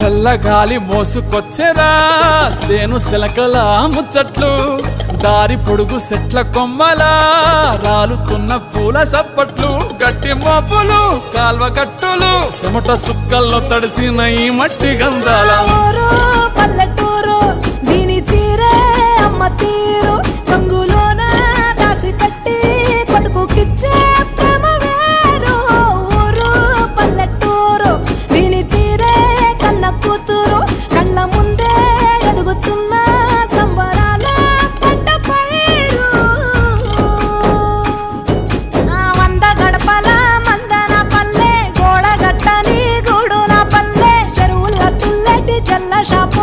చల్లగాలి మోసుకొచ్చెరా సేను శిలకల ముచ్చట్లు దారి పొడుగు సెట్ల కొమ్మలా రాలుతున్న పూల సప్పట్లు గట్టి మోపులు కాల్వ గట్టులు చెమట సుక్కల్లో తడిసిన ఈ మట్టి గంధాల పల్లెటూరు దీని తీరే అమ్మ తీరు రంగులోన దాసి పెట్టి కొడుకుకిచ్చే ప్రేమ వేరు ఊరు పల్లెటూరు దీని తీరే కన్న కూతురు కళ్ళ ముందే ఎదుగుతున్న సంబరాల పంట పైరు వంద గడపల మందన పల్లె గోడ గట్టని గూడు నా పల్లె చెరువుల తుల్లటి జల్ల షాప్